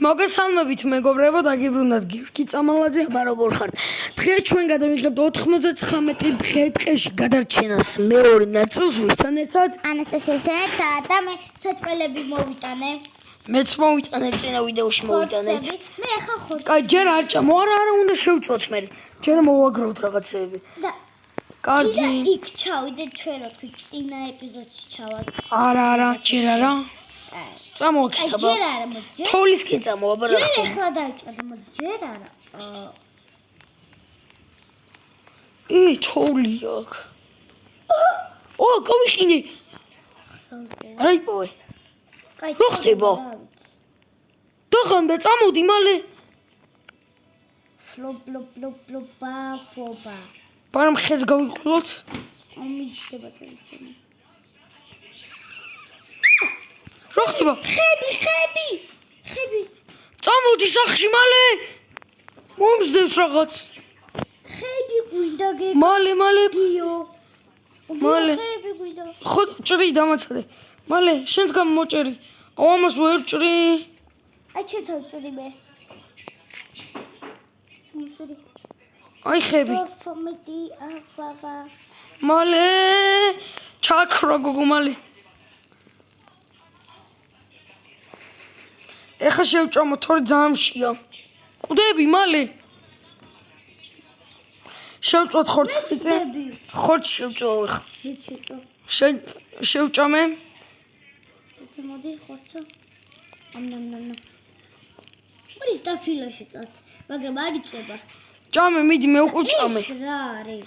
მოგესალმებით მეგობრებო, დაგიბრუნდათ გიორგი წამალაძე, აბა როგორ ხართ? დღეს ჩვენ გადავიღებთ 99 დღეში გადარჩენას მეორე ნაწილს, ვისთან ერთად? ანასტასიასთან ერთად და მე საწველები მოვიტანე. მეც მოვიტანე წინა ვიდეოში მოვიტანეთ. მე ახლა ხორცები. კაი, ჯერ არ ჭამო, არა უნდა შევწოთ მე. ჯერ მოვაგროვოთ რაღაცეები. და კარგი. იქ ჩავიდეთ ჩვენ რო თქვი წინა ეპიზოდში ჩავარ. არა, ჯერ არა. წამოვაკეთე, აბა. ჯერ არა, მოდი. თოვლის კი წამო, აბა რა. ჯერ ახლა დავიწყე, მოდი, ჯერ არა. თოვლი აქ. გავიყინე. რა იპოვე? კაი. რო ხდება? დაღანდა, წამოდი მალე. ფლოპ ფობა. ბარემ ხეს გავიყოლოთ. ამიჩდება თვითონ. რო ხდება? ხები. წამოდი სახში მალე. მომზდევს რაღაც. ხები გვინდა მალე. გიო. მალე. ხები გვინდა. ხო ჭრი დამაცადე. მალე შენს გამოჭერი. ამას ვერ ჭრი. აი ჩემ თავჭური მე. სმუჭური. აი ხები. ფომეტი აფაღა. მალე ჩაქრა გოგო მალე. ეხა შევჭამო თორე ძამშია. ყდები მალე. შევწვათ ხორცზე. ხორცი შევწვავ ეხა. შევჭამე. ეცე მოდი ხორცო. ამნამნამ. მოდის დაფილოში წათ, მაგრამ არ იწება. ჭამე, მიდი მე უკვე ჭამე. ეს რა არის?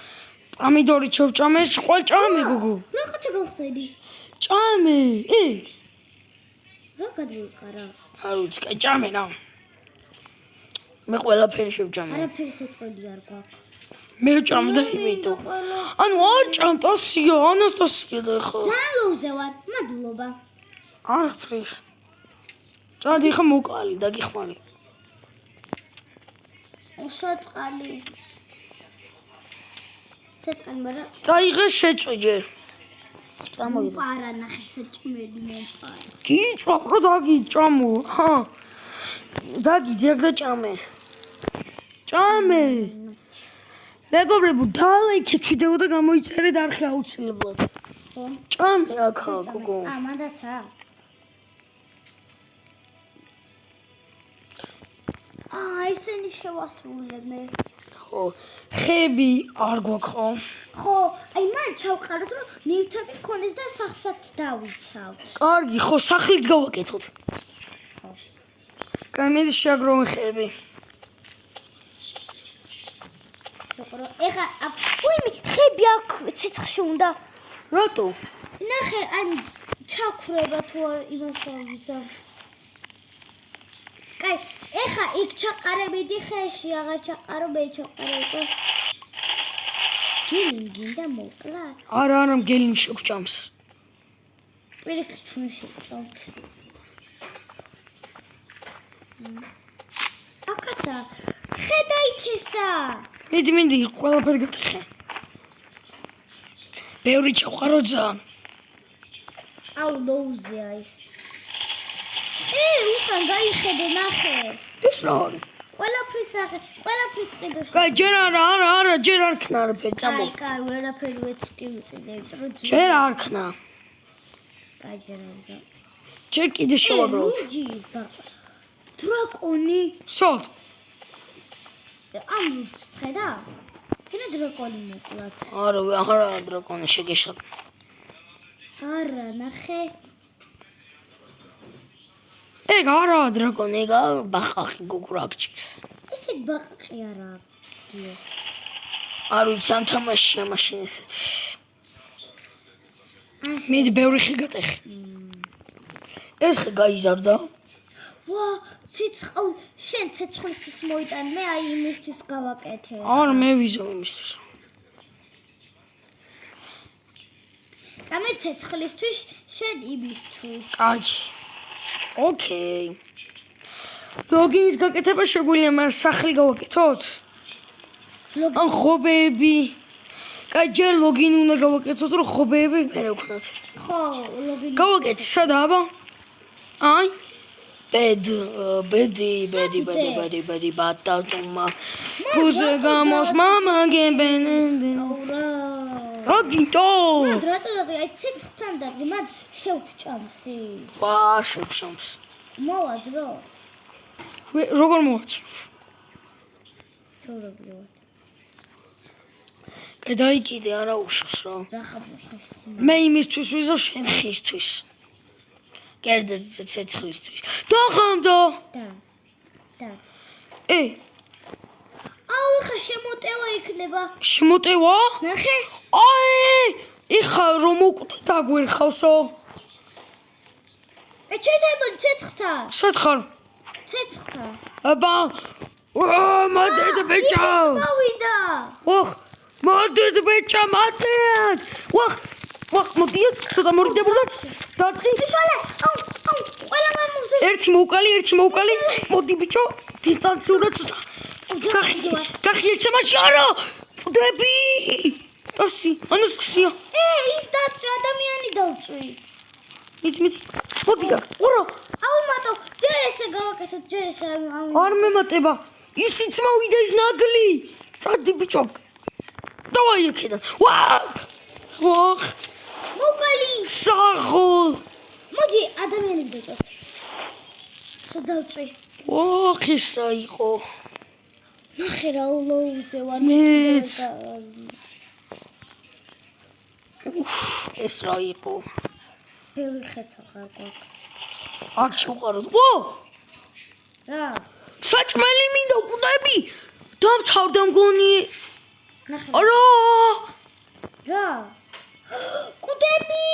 პამიდორი შევჭამე, ყვალ ჭამე გოგო. რაღაცა გავხსენდი. ჭამე. რა გადმოიყარა? არ ვიცი, კაი ჭამე რა. მე ყველაფერი შევჭამე. არაფერი საჭმელი არ გვაქვს. მე ჭამდა იმიტომ. ანუ არ ჭამტასია, ანასტასია და ხო. ზალოზე ვარ, მადლობა. არაფრის. წადი ხა მოკალი, დაგიხმარი. საწყალი. საწყალი მარა. წაიღე შეწვე ჯერ. წამოიღე. პარა ნახე საჭმელი მომპარა. გიწვა, რო დაგიჭამო. ჰა. დაგიძიაგ და ჭამე. ჭამე. მეგობრებო, დალაიქეთ ვიდეო და გამოიწერეთ არხი აუცილებლად. ხო? ჭამე აქა გოგო. მანდაცა. ესენი შევასრულე მე. ხო, ხები არ გვაქვს ხო? ხო, აი მან ჩავყაროთ რომ ნივთები მქონდეს და სახსაც დავიცავთ. კარგი, ხო, სახლიც გავაკეთოთ. ხო. კაი, მე შეაგროვე ხები. ეხა, უიმი, ხები აქ ცეცხლში უნდა. რატო? ნახე, ან ჩაქრება თუ არ იმას ავიზავთ. კაი, ეხა იქ ჩაყარებიდი ხეში, აღარ ჩაყარო, მე ჩაყარებ. გინდა მოკლა. არა, მგელი შეგჭამს. პირიქით ჩვენ შევჭამთ. აკაცა, ხედაითესა. მიდი, ყველაფერი გატეხე. ბევრი ჩაყარო ძალიან. აუ, ნოუზია ის. უკან გაიხედე, ნახე. ეს რა არის? ყველაფრის ყიდოში. კაი, ჯერ არა, ჯერ არ ქნა არაფერი, წამო. კაი, ვერაფერი ვეცკი ვიყიდე, იმიტომ ჯერ არ ქნა. კაი, ჯერ არის. ჯერ კიდე შევაგროვოთ. ლუჯის ბაყა. დრაკონი. სოლ. ამ ხედა? კიდე დრაკონი მოკლათ. არა, დრაკონი შეგეშალ. არა, ნახე. ეგ არა დრაკონი, ეგ ბაყაყი გოგრაკჭი. ესეც ბაყაყი არა. არ ვიცი, ამ თამაშია მაშინ ესეც. მიდი ბევრი ხე გატეხე. ეს ხე გაიზარდა. ვა, ცეცხლ, შენ ცეცხლისთვის მოიტან, მე აი იმისთვის გავაკეთე. არა, მე ვიზავ იმისთვის. გამე ცეცხლისთვის, შენ იმისთვის. კარგი. ოკეი. ლოგინის გაკეთება შეგვიძლია, მაგრამ სახლი გავაკეთოთ? ან ხობეები. კაი, ჯერ ლოგინი უნდა გავაკეთოთ, რომ ხობეები მერე ვქნათ. ხო, ლოგინი. გავაკეთე, სადა აბა? აი. ბედი ბატატუმა გუზე გამოს მამა გებენენდე აურა რა გინტო მად რატო აი ცეცხლთან დადი მად შევჭამს ის ვა შევშამს მოვადრო როგორ მოვაცრუв ჩორობრივად გადაიკიდე არა უშავს რა რა ხაბხის მე იმისთვის ვიზო შენ ხისთვის კერძე ცეცხლისთვის დახამდო და აუ ხა შემოტევა იქნება შემოტევა ნახე იხა რომ უკდე დაგვერხავსო ეჩეთებო ცეცხლთან სათხარ ცეცხლთან აბა მადედ ბეჭა მოვიდა ოხ მადედ ბეჭა მადედ ოხ მოდიეთ ცოტა მორიდებულად დაწყი აუ ყველა მამუზე ერთი მოვკალი მოდი ბიჭო დისტანციურად ცოტა კახი ეცემაში არა დები ტასი ანასქსია ის დაწვა ადამიანი დავწვი მიდი მოდი აქ ურო აუ მატო ჯერ ესე გავაკეთოთ ჯერ ესე არ მემატება ისიც მოვიდა ის ნაგლი წადი ბიჭო დავაი აქედან ოხ მოვკალი საღოლ მოდი ადამიანი დავწვი ხო დავწვი ოხ ის რა იყო ნახე რა ულოუზე ვარ მეც ეს რა იყო ბევრი ხეცო ხარ გვაქვს აქ შევყაროთ რა საჭმელი მინდა კუდები დამთავრდა მგონი ნახე არა რა კუდები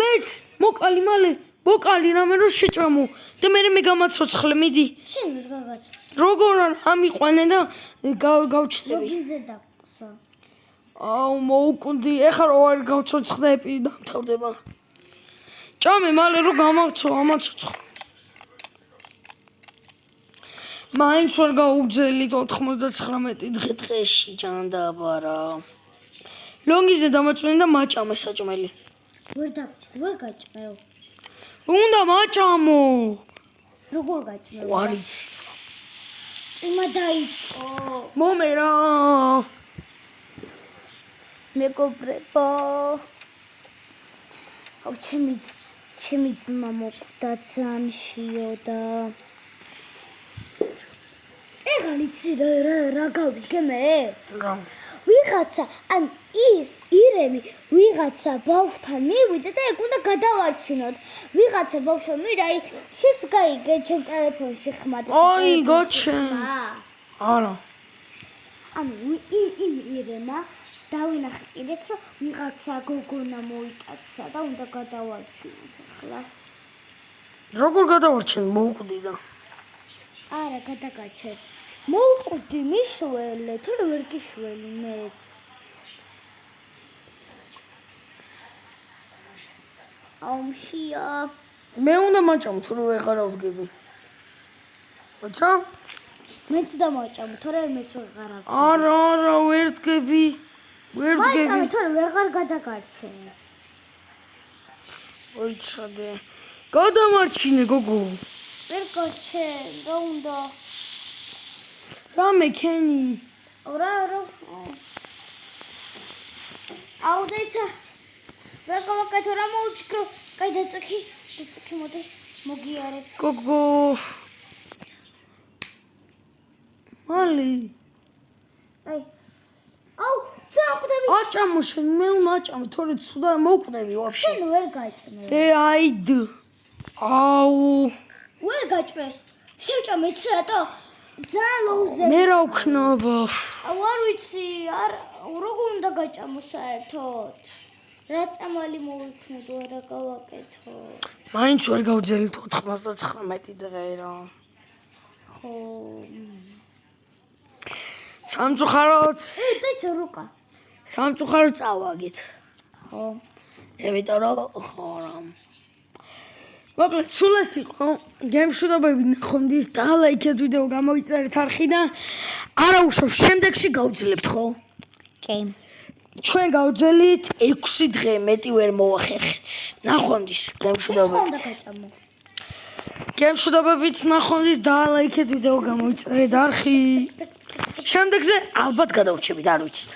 მეც მოკალი მალე მოკალი რამე რო შეჭამო და მე გამაცოცხლე მიდი შენ ვერ გაგაცო როგორ არ ამიყვანე და გავჩდები გიზე დაგსვა აუ მოუკვდი ეხლა რო არ გავცოცხლები დამთავრდება ჭამე მალე რო გამაცო ამაცოცხლე მაინც ვერ გაუგზელით 99 დღეში ჯანდაბარა ლონგიზე დამაწვენი და მაჭამე საჭმელი ვერ გაჭმეო უნდა მაჭამო როგორ გაჭმეო ვარიც იმა დაიწყო მომერა მეგობრებო აუ ჩემი ძმა მოკვდა ძალიან შიოდა ეხალიცი რა გავიგე მე რა ვიღაცა ან ის ირემი ვიღაცა ბავშვთან მივიდა და ეგ უნდა გადავარჩინოთ ვიღაცა ბავშვი მივიდა აი შეც გაიგე ჩემ ტელეფონში ხმა და აი გაჩენ არა ანუ იმ ირემა დავინახე კიდეც რომ ვიღაცა გოგონა მოიტაცა და უნდა გადავარჩინოთ ახლა როგორ გადავარჩენ მოუკვდი და არა გადაგაჩენ მოუკვდი მიშველე თორე ვერ გიშველი მეც აუმშია მე უნდა მაჭამო თუ ვეღარ ავდგები აჩა მეც დამაჭამო თორე მეც ვეღარ ავდგები არა ვერ დგები მაჭამო თორე ვეღარ გადაგარჩენ ოიცადე გადამარჩინე გოგო ვერ გაჩენ რა უნდა რამე ქენი რა აუ დაიცა ვერ გავაკეთო რა მოვიფიქრო კაი დაწიკი მოდი მოგიარებ გოგო მალი აი აუ წაკვდები აჭამო შენ მე მაჭამე თორე ცუდა მოკვდები ვაფშე შენ ვერ გაჭმე დე აიდ აუ ვერ გაჭმე შევჭამეც რატო ძალიან ლოუზე მე რა ვქნობა აუ არ ვიცი არ როგორ უნდა გაჭამო საერთოდ რა წამალი მოვიქნოდო რა გავაკეთო მაინც ვერ გავძელით 99 დღე რა ხო სამწუხაროდ ეცე რუკა სამწუხაროდ წავაგეთ ხო იმიტომ რომ ხო რა მოკლედ სულ ეს იყო გემშვიდობები ნახონდის და ლაიქეთ ვიდეო გამოიწერეთ არხი და არა უშავს შემდეგში გავძლებთ ხო კი ჩვენ გავძელით 6 დღე მეტი ვერ მოვახერხეთ ნახვამდის გემშვიდობებით გემშვიდობებით ნახვამდის დალაიქეთ ვიდეო გამოიწერეთ არხი. შემდეგზე ალბათ გადავრჩებით არ ვიცით.